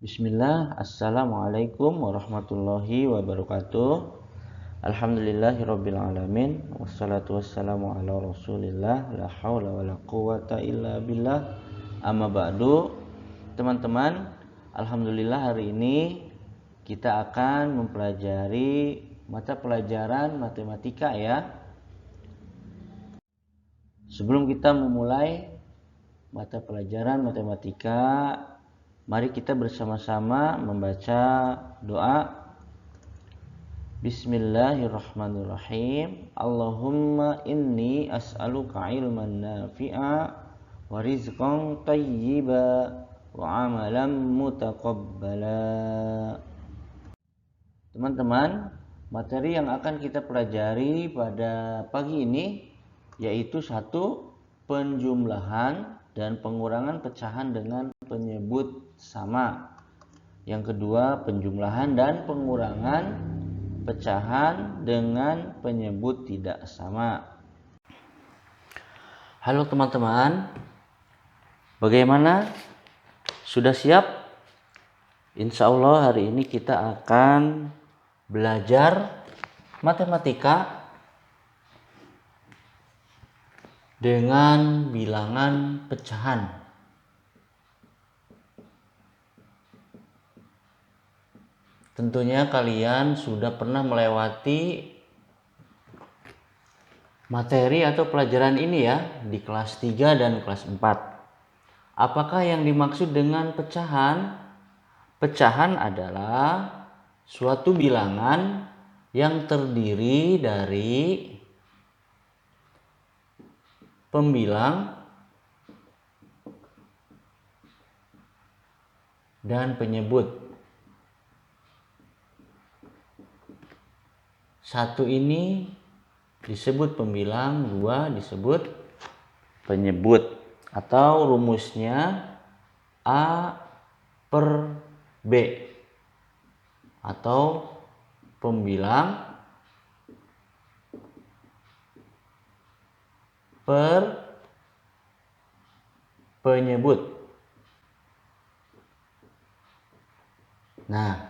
Bismillah, Assalamualaikum warahmatullahi wabarakatuh. Alhamdulillahirrabbilalamin. Wassalatu wassalamu ala rasulillah. La hawla wa la quwata illa billah. Amma ba'du. Teman-teman, Alhamdulillah hari ini kita akan mempelajari mata pelajaran matematika ya. Sebelum kita memulai mata pelajaran matematika, mari kita bersama-sama membaca doa. Bismillahirrahmanirrahim. Allahumma inni as'aluka ilman nafi'a wa rizqan tayyiba wa amalan mutaqabbala. Teman-teman, materi yang akan kita pelajari pada pagi ini yaitu satu, penjumlahan dan pengurangan pecahan dengan penyebut sama. Yang kedua, penjumlahan dan pengurangan pecahan dengan penyebut tidak sama. Halo teman-teman, bagaimana? Sudah siap? Insya Allah hari ini kita akan belajar matematika dengan bilangan pecahan. Tentunya kalian sudah pernah melewati materi atau pelajaran ini ya di kelas 3 dan kelas 4. Apakah yang dimaksud dengan pecahan? Pecahan adalah suatu bilangan yang terdiri dari pembilang dan penyebut. Satu ini disebut pembilang, dua disebut penyebut. Atau rumusnya A per B. Atau pembilang per penyebut. Nah,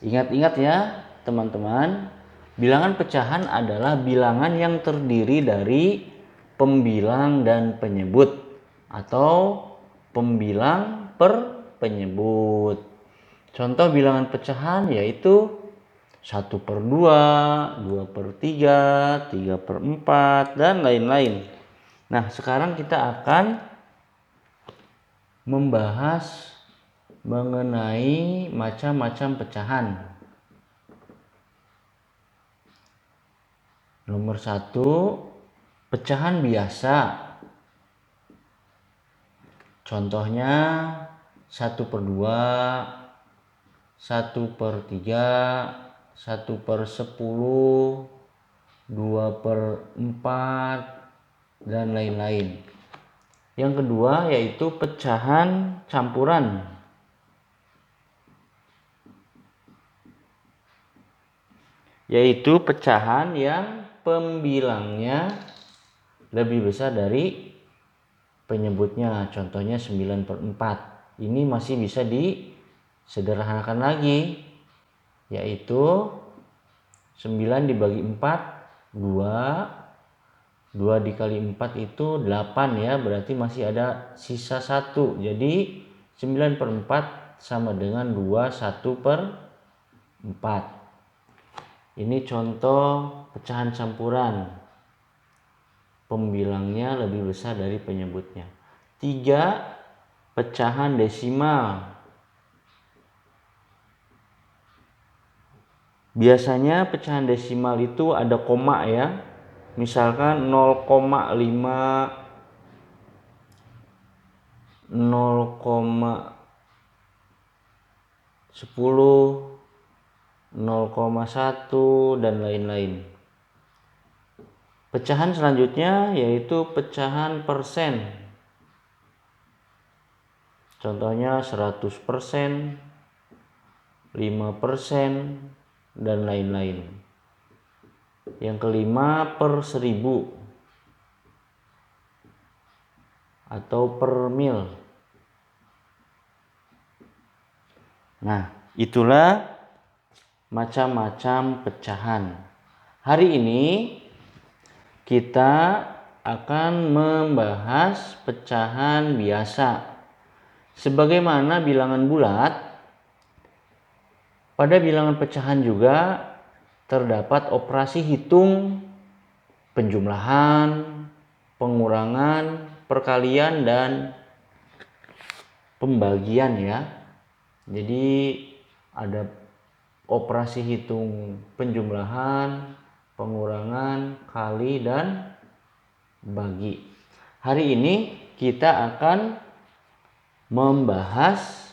ingat-ingat ya teman-teman, bilangan pecahan adalah bilangan yang terdiri dari pembilang dan penyebut atau pembilang per penyebut. Contoh bilangan pecahan yaitu 1/2, 2/3, 3/4, dan lain-lain. Nah, sekarang kita akan membahas mengenai macam-macam pecahan. Nomor 1, pecahan biasa. Contohnya 1/2, 1/3, 1/10, 2/4, dan lain-lain. Yang kedua yaitu pecahan campuran. Yaitu pecahan yang pembilangnya lebih besar dari penyebutnya. Contohnya 9/4. Ini masih bisa disederhanakan lagi, yaitu 9 dibagi 4, 2. 2 dikali 4 itu 8 ya, berarti masih ada sisa 1. Jadi 9/4 sama dengan 21/4. Ini contoh pecahan campuran. Pembilangnya lebih besar dari penyebutnya. 3, pecahan desimal. Biasanya pecahan desimal itu ada koma ya. Misalkan 0,5, 0,10, 0,1, dan lain-lain. Pecahan selanjutnya yaitu pecahan persen. Contohnya 100%, 5%, dan lain-lain. Yang kelima, per 1000 atau per mil. Nah, itulah macam-macam pecahan. Hari ini kita akan membahas pecahan biasa. Sebagaimana bilangan bulat, pada bilangan pecahan juga terdapat operasi hitung, penjumlahan, pengurangan, perkalian, dan pembagian ya. Jadi ada operasi hitung penjumlahan, pengurangan, kali, dan bagi. Hari ini kita akan membahas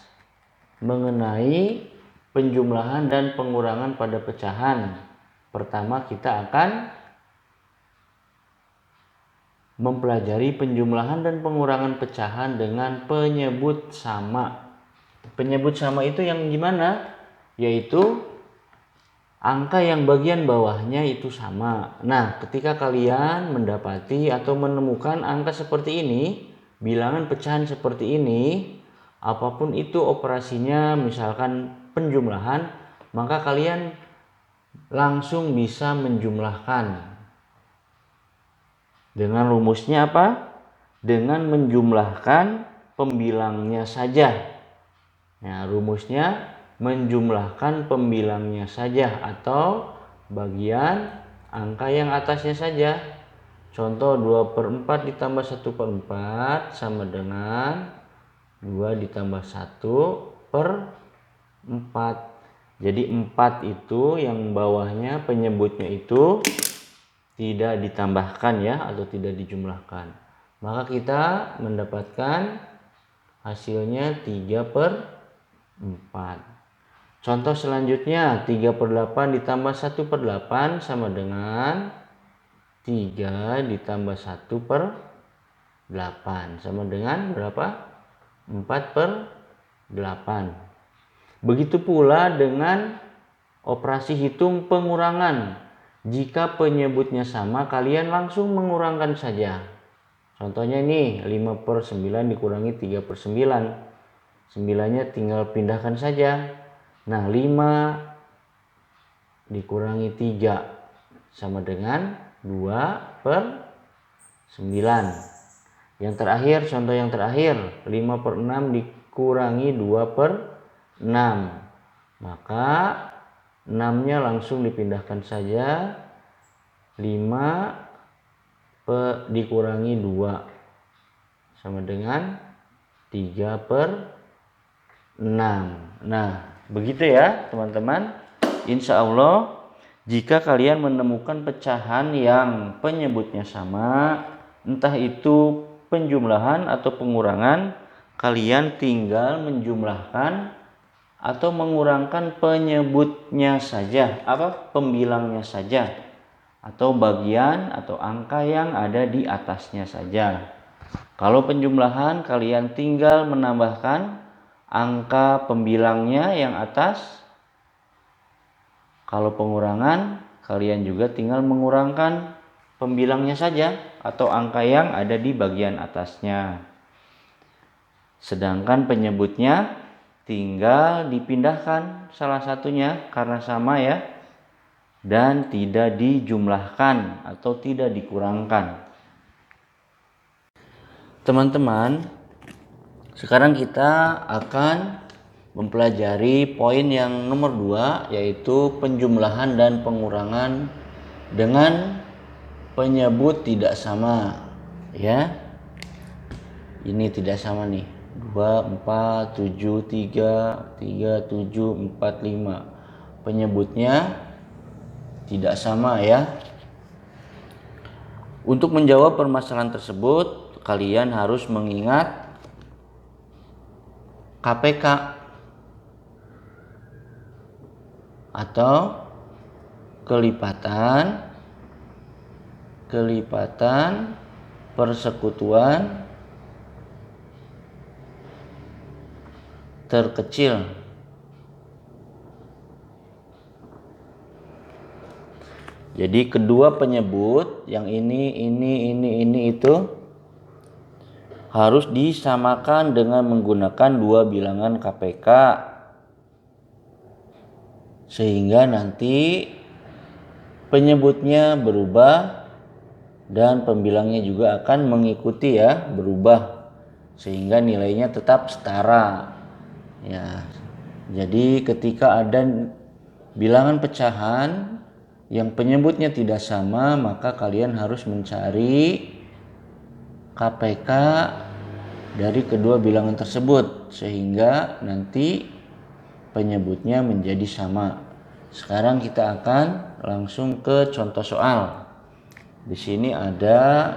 mengenai penjumlahan dan pengurangan pada pecahan. Pertama kita akan mempelajari penjumlahan dan pengurangan pecahan dengan penyebut sama. Penyebut sama itu yang gimana? Yaitu angka yang bagian bawahnya itu sama. Nah, ketika kalian mendapati atau menemukan angka seperti ini, bilangan pecahan seperti ini, apapun itu operasinya, misalkan penjumlahan, maka kalian langsung bisa menjumlahkan. Dengan rumusnya apa? Dengan menjumlahkan pembilangnya saja. Nah, rumusnya menjumlahkan pembilangnya saja atau bagian angka yang atasnya saja. Contoh 2/4 ditambah 1/4 sama dengan 2 ditambah 1/4. Jadi 4 itu yang bawahnya penyebutnya itu tidak ditambahkan ya, atau tidak dijumlahkan. Maka kita mendapatkan hasilnya 3/4. Contoh selanjutnya 3/8 ditambah 1/8 sama dengan 3 ditambah 1/8 sama dengan berapa? 4/8. Begitu pula dengan operasi hitung pengurangan. Jika penyebutnya sama, kalian langsung mengurangkan saja. Contohnya nih 5/9 dikurangi 3/9. 9-nya tinggal pindahkan saja. Nah, 5 dikurangi 3 sama dengan 2/9. Yang terakhir, contoh yang terakhir, 5/6 dikurangi 2/6. Maka 6-nya langsung dipindahkan saja. 5 dikurangi 2 sama dengan 3/6. Nah, begitu ya teman-teman. Insya Allah jika kalian menemukan pecahan yang penyebutnya sama, entah itu penjumlahan atau pengurangan, kalian tinggal menjumlahkan atau mengurangkan penyebutnya saja, pembilangnya saja, atau bagian atau angka yang ada di atasnya saja. Kalau penjumlahan, kalian tinggal menambahkan angka pembilangnya yang atas. Kalau pengurangan, kalian juga tinggal mengurangkan pembilangnya saja atau angka yang ada di bagian atasnya. Sedangkan penyebutnya tinggal dipindahkan salah satunya karena sama ya, dan tidak dijumlahkan atau tidak dikurangkan. Teman-teman, sekarang kita akan mempelajari poin yang nomor 2, yaitu penjumlahan dan pengurangan dengan penyebut tidak sama ya. Ini tidak sama nih, 2, 4, 7, 3, 7, 4, 5. Penyebutnya tidak sama ya. Untuk menjawab permasalahan tersebut, kalian harus mengingat KPK atau kelipatan persekutuan terkecil. Jadi kedua penyebut yang ini itu harus disamakan dengan menggunakan dua bilangan KPK. sehingga nanti penyebutnya berubah dan pembilangnya juga akan mengikuti ya, berubah sehingga nilainya tetap setara. Ya. Jadi ketika ada bilangan pecahan yang penyebutnya tidak sama, maka kalian harus mencari KPK dari kedua bilangan tersebut sehingga nanti penyebutnya menjadi sama. Sekarang kita akan langsung ke contoh soal. Di sini ada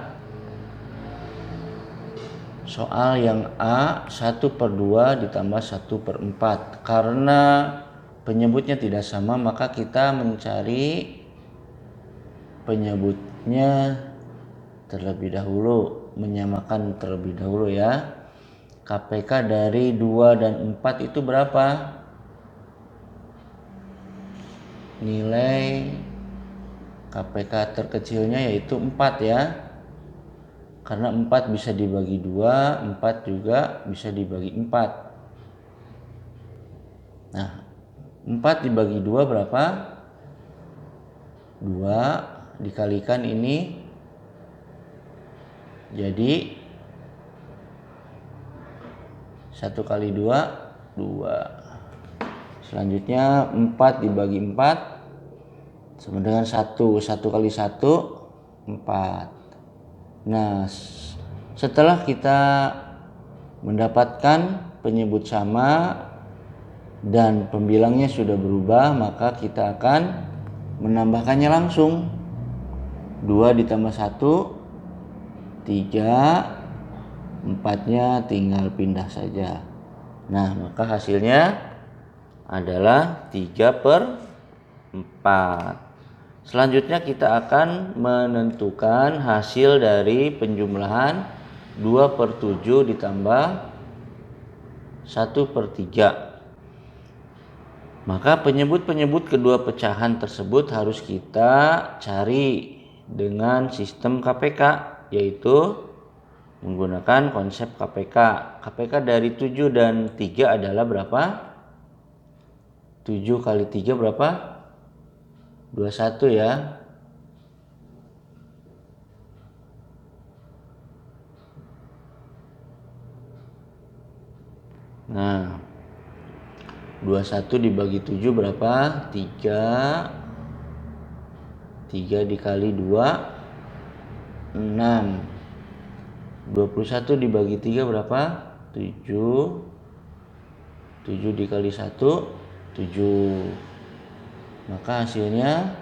soal yang A 1/2 ditambah 1/4. Karena penyebutnya tidak sama, maka kita mencari penyebutnya terlebih dahulu, menyamakan terlebih dahulu ya. KPK dari 2 dan 4 itu berapa? Nilai KPK terkecilnya yaitu 4 ya. Karena 4 bisa dibagi 2, 4 juga bisa dibagi 4. Nah, 4 dibagi 2 berapa? 2 dikalikan ini jadi 1 kali 2, 2. Selanjutnya 4 dibagi 4 sama dengan 1. 1 kali 1, 4. Nah, setelah kita mendapatkan penyebut sama dan pembilangnya sudah berubah, maka kita akan menambahkannya langsung. 2 ditambah 1, 3, 4-nya tinggal pindah saja. Nah, maka hasilnya adalah 3/4. Selanjutnya kita akan menentukan hasil dari penjumlahan 2/7 ditambah 1/3. Maka penyebut-penyebut kedua pecahan tersebut harus kita cari dengan sistem KPK, yaitu menggunakan konsep KPK. KPK dari 7 dan 3 adalah berapa? 7 kali 3 berapa? 21 ya. Nah, 21 dibagi 7 berapa? 3. 3 dikali 2, 6. 21 dibagi 3 berapa? 7. 7 dikali 1, 7. Maka hasilnya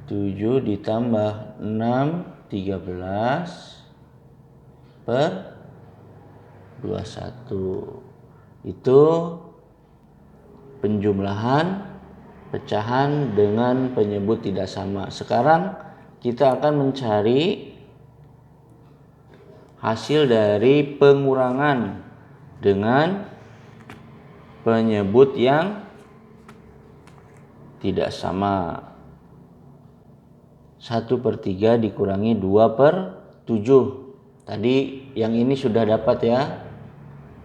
7 ditambah 6, 13/21. Itu penjumlahan pecahan dengan penyebut tidak sama. Sekarang kita akan mencari hasil dari pengurangan dengan penyebut yang tidak sama. 1/3 dikurangi 2/7. Tadi yang ini sudah dapat ya.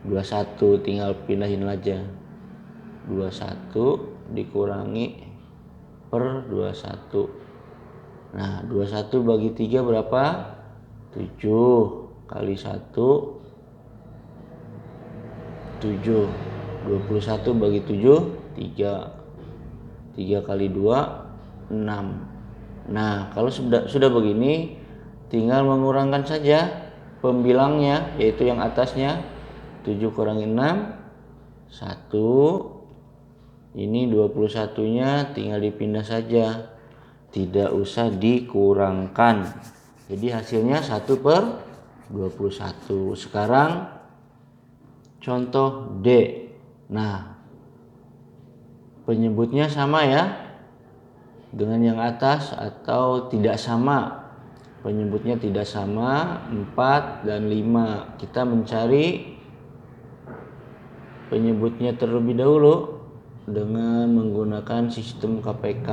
21 tinggal pindahin aja. 21 dikurangi per 21. Nah, 21 bagi 3 berapa? 7 kali 1, 7. 21 bagi 7, 3. 3 kali 2, 6. Nah, kalau sudah begini tinggal mengurangkan saja pembilangnya, yaitu yang atasnya 7 kurangi 6, 1. Ini 21-nya tinggal dipindah saja, tidak usah dikurangkan. Jadi hasilnya 1/21. Sekarang contoh D. Nah, penyebutnya sama ya dengan yang atas atau tidak sama. Penyebutnya tidak sama, 4 dan 5. Kita mencari penyebutnya terlebih dahulu dengan menggunakan sistem KPK.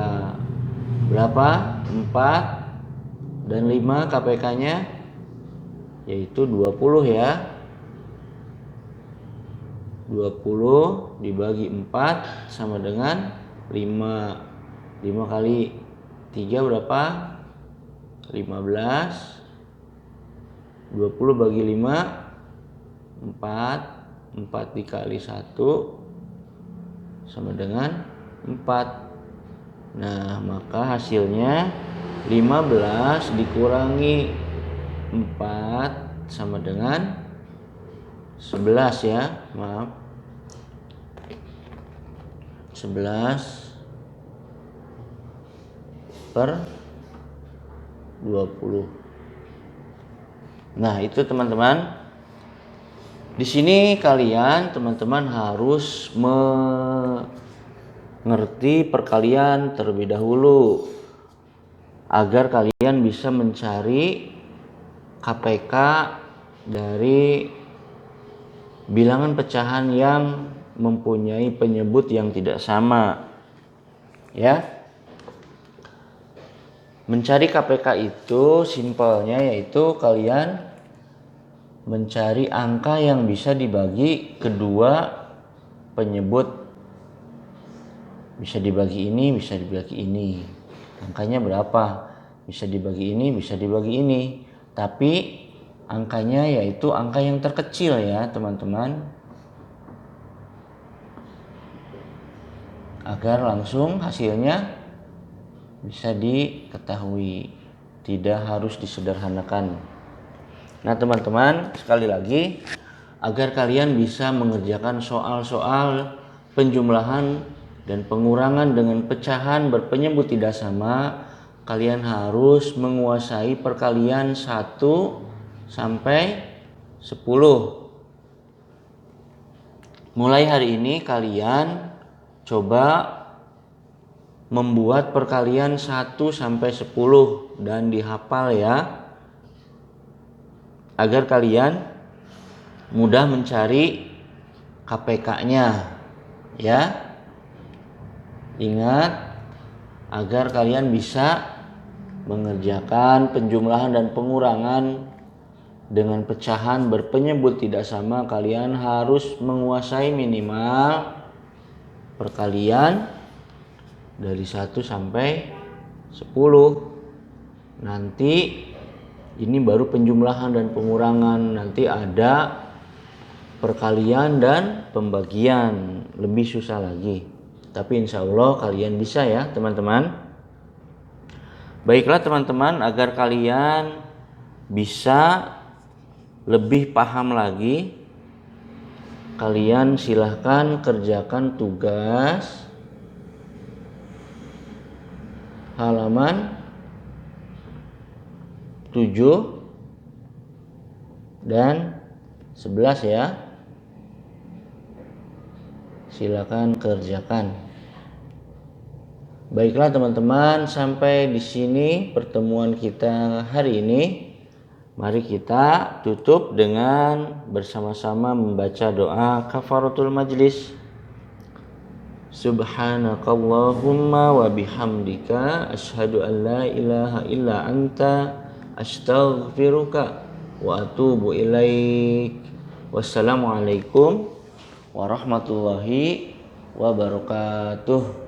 Berapa? 4 dan 5 KPK-nya yaitu 20 ya. 20 dibagi 4 sama dengan 5 kali 3 berapa? 15. 20 bagi 5 4. 4 dikali 1 sama dengan 4. Nah, maka hasilnya 15 dikurangi 4 sama dengan 11 ya. Maaf. 11 per 20. Nah, itu teman-teman. Di sini kalian teman-teman harus mengerti perkalian terlebih dahulu agar kalian bisa mencari KPK dari bilangan pecahan yang mempunyai penyebut yang tidak sama. Ya. Mencari KPK itu simpelnya yaitu kalian mencari angka yang bisa dibagi kedua penyebut. Bisa dibagi ini, bisa dibagi ini. Angkanya berapa? Bisa dibagi ini, bisa dibagi ini. Tapi angkanya yaitu angka yang terkecil ya teman-teman. Agar langsung hasilnya bisa diketahui, tidak harus disederhanakan. Nah teman-teman, sekali lagi agar kalian bisa mengerjakan soal-soal penjumlahan dan pengurangan dengan pecahan berpenyebut tidak sama, kalian harus menguasai perkalian 1 sampai 10. Mulai hari ini kalian coba membuat perkalian 1 sampai 10 dan dihafal ya. Agar kalian mudah mencari KPK-nya. Ya. Ingat agar kalian bisa mengerjakan penjumlahan dan pengurangan dengan pecahan berpenyebut tidak sama, kalian harus menguasai minimal perkalian dari 1 sampai 10. Nanti ini baru penjumlahan dan pengurangan. Nanti ada perkalian dan pembagian. Lebih susah lagi. Tapi insya Allah kalian bisa ya teman-teman. Baiklah teman-teman, agar kalian bisa lebih paham lagi, kalian silahkan kerjakan tugas halaman 7 dan 11 ya. Silakan kerjakan. Baiklah teman-teman, sampai di sini pertemuan kita hari ini. Mari kita tutup dengan bersama-sama membaca doa kafaratul majlis. Subhanakallahumma wa bihamdika asyhadu an la ilaha illa anta astaghfiruka wa atubu ilaik. Wassalamualaikum warahmatullahi wabarakatuh.